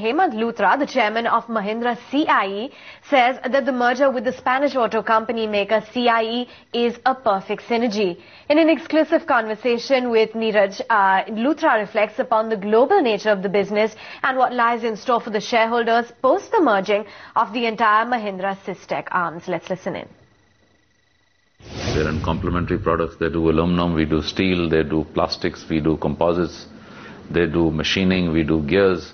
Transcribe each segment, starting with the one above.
Hemant Luthra, the chairman of Mahindra CIE, says that the merger with the Spanish auto company maker CIE is a perfect synergy. In an exclusive conversation with Neeraj, Luthra reflects upon the global nature of the business and what lies in store for the shareholders post the merging of the entire Mahindra Systech arms. Let's listen in. They're in complementary products. They do aluminum, we do steel, they do plastics, we do composites, they do machining, we do gears,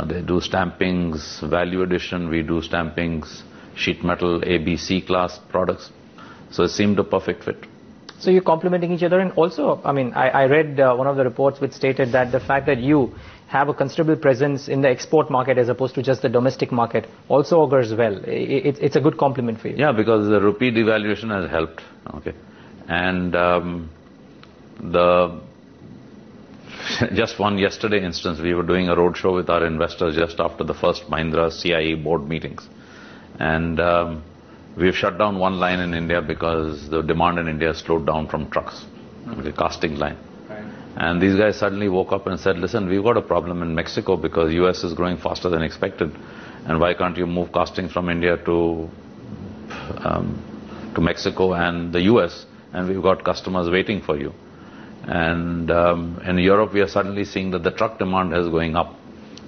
they do stampings, value addition, we do stampings, sheet metal, A, B, C class products. So it seemed a perfect fit. So you're complementing each other, and also, I mean, I read one of the reports which stated that the fact that you have a considerable presence in the export market as opposed to just the domestic market also augurs well. It's a good compliment for you. Yeah, because the rupee devaluation has helped. Okay, and just one yesterday instance, we were doing a roadshow with our investors just after the first Mahindra CIE board meetings, and we've shut down one line in India because the demand in India slowed down from trucks, the casting line. And these guys suddenly woke up and said, listen, we've got a problem in Mexico because US is growing faster than expected. And why can't you move casting from India to Mexico and the US? And we've got customers waiting for you. And in Europe, we are suddenly seeing that the truck demand is going up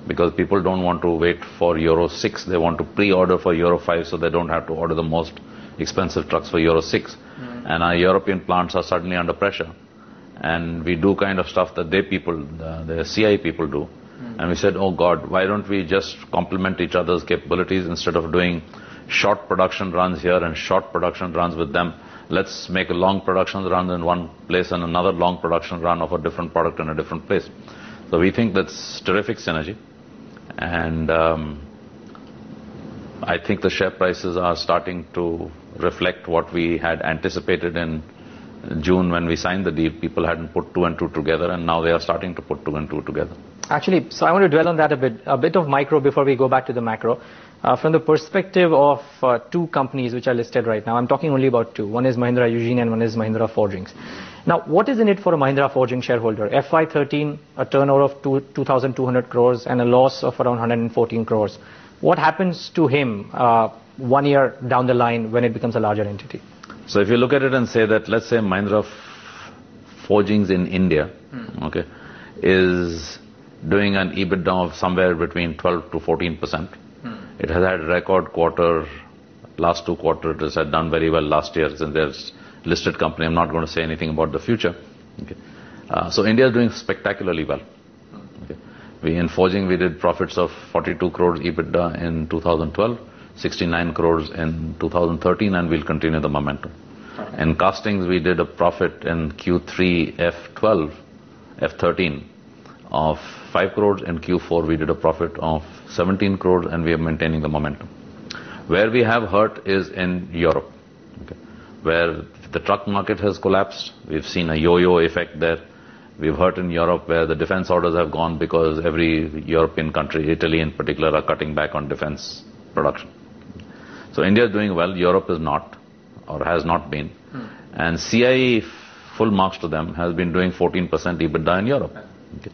because people don't want to wait for Euro 6. They want to pre-order for Euro 5 so they don't have to order the most expensive trucks for Euro 6. And our European plants are suddenly under pressure. And we do kind of stuff that the CIE people do. And we said, oh God, why don't we just complement each other's capabilities instead of doing short production runs here and short production runs with them. Let's make a long production run in one place and another long production run of a different product in a different place. So we think that's terrific synergy. And I think the share prices are starting to reflect what we had anticipated in June when we signed the deal. People hadn't put two and two together, and now they are starting to put two and two together. Actually, so I want to dwell on that a bit of micro before we go back to the macro. From the perspective of two companies which are listed right now, I'm talking only about two. One is Mahindra Eugene and one is Mahindra Forgings. Now, what is in it for a Mahindra Forging shareholder? FY13, a turnover of 2,200 crores and a loss of around 114 crores. What happens to him 1 year down the line when it becomes a larger entity? So if you look at it and say that, let's say Mahindra Forgings in India, okay, is doing an EBITDA of somewhere between 12 to 14%. It has had a record quarter, last 2 quarters, it has done very well last year since there's listed company. I'm not going to say anything about the future. Okay. So India is doing spectacularly well. Okay. In Forging, we did profits of 42 crores EBITDA in 2012. 69 crores in 2013, and we'll continue the momentum. Okay. In castings, we did a profit in Q3 F13 of 5 crores. In Q4, we did a profit of 17 crores, and we are maintaining the momentum. Where we have hurt is in Europe, okay, where the truck market has collapsed. We've seen a yo-yo effect there. We've hurt in Europe where the defense orders have gone because every European country, Italy in particular, are cutting back on defense production. So India is doing well, Europe is not, or has not been. And CIE, full marks to them, has been doing 14% EBITDA in Europe. Okay.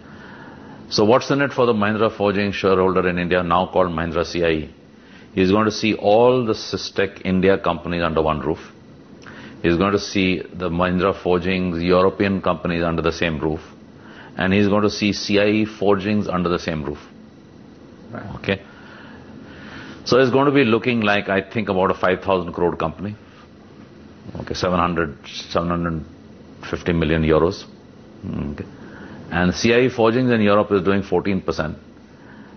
So what's in it for the Mahindra Forging shareholder in India, now called Mahindra CIE? He's going to see all the Systech India companies under one roof. He's going to see the Mahindra Forgings European companies under the same roof. And he's going to see CIE Forgings under the same roof. Right. Okay. So it's going to be looking like, I think, about a 5,000 crore company. Okay, 750 million euros. Okay. And CIE Forgings in Europe is doing 14%.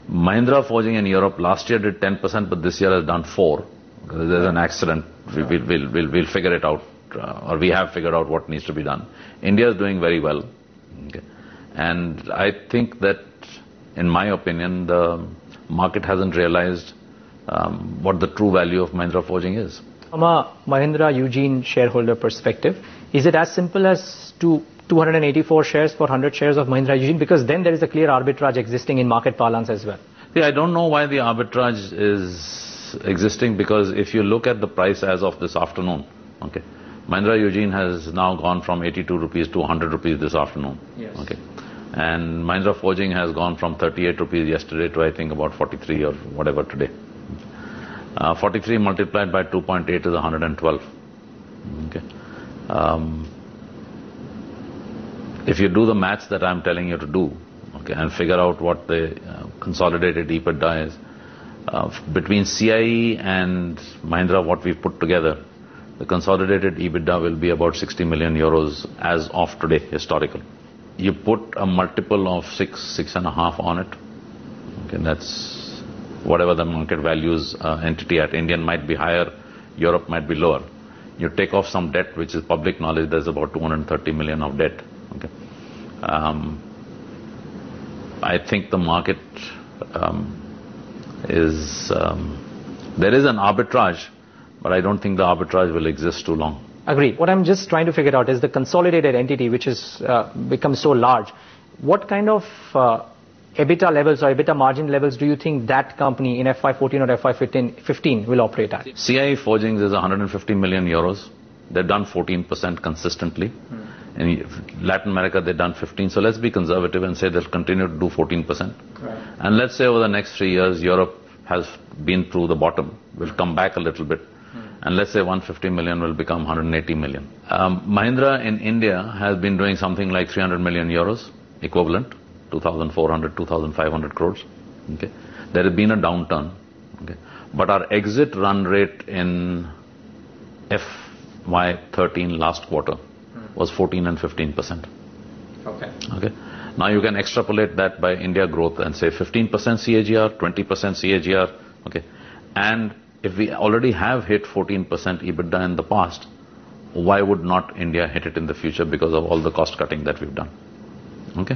Mahindra Forging in Europe last year did 10%, but this year has done 4%. There's an accident. We'll figure it out, or we have figured out what needs to be done. India is doing very well. Okay. And I think that, in my opinion, the market hasn't realized what the true value of Mahindra Forging is. From a Mahindra Eugene shareholder perspective, is it as simple as 284 shares for 100 shares of Mahindra Eugene? Because then there is a clear arbitrage existing in market parlance as well. See, I don't know why the arbitrage is existing, because if you look at the price as of this afternoon, okay, Mahindra Eugene has now gone from 82 rupees to 100 rupees this afternoon. Yes. Okay. And Mahindra Forging has gone from 38 rupees yesterday to I think about 43 or whatever today. 43 multiplied by 2.8 is 112. Okay. If you do the maths that I'm telling you to do, okay, and figure out what the consolidated EBITDA is, between CIE and Mahindra, what we've put together, the consolidated EBITDA will be about 60 million euros as of today, historical. You put a multiple of 6.5 on it. Okay, that's whatever the market values entity at. Indian might be higher, Europe might be lower. You take off some debt, which is public knowledge. There's about 230 million of debt. Okay. I think the market is there is an arbitrage, but I don't think the arbitrage will exist too long. Agreed. What I'm just trying to figure out is the consolidated entity, which has become so large. What kind of EBITDA levels or EBITDA margin levels do you think that company in FY14 or FY15 will operate at? CIE Forgings is 150 million euros. They've done 14% consistently. In Latin America, they've done 15. So let's be conservative and say they'll continue to do 14%. Right. And let's say over the next 3 years, Europe has been through the bottom, will come back a little bit. And let's say 150 million will become 180 million. Mahindra in India has been doing something like 300 million euros, equivalent, 2,400, 2,500 crores. Okay. There has been a downturn. Okay. But our exit run rate in FY13 last quarter was 14 and 15%. Okay. Okay. Now you can extrapolate that by India growth and say 15% CAGR, 20% CAGR. Okay. And if we already have hit 14% EBITDA in the past, why would not India hit it in the future because of all the cost cutting that we've done? Okay.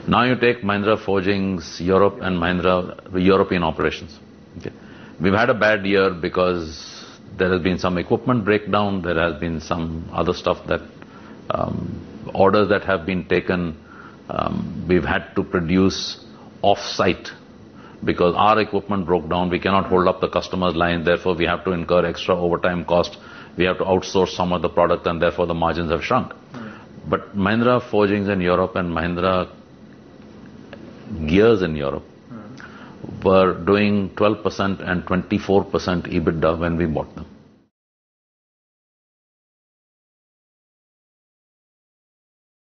Now you take Mahindra Forgings Europe and Mahindra European operations. Okay. We've had a bad year because there has been some equipment breakdown, there has been some other stuff that orders that have been taken, we've had to produce off-site because our equipment broke down. We cannot hold up the customer's line, therefore we have to incur extra overtime cost. We have to outsource some of the product and therefore the margins have shrunk. But Mahindra Forgings in Europe and Mahindra Gears in Europe were doing 12% and 24% EBITDA when we bought them.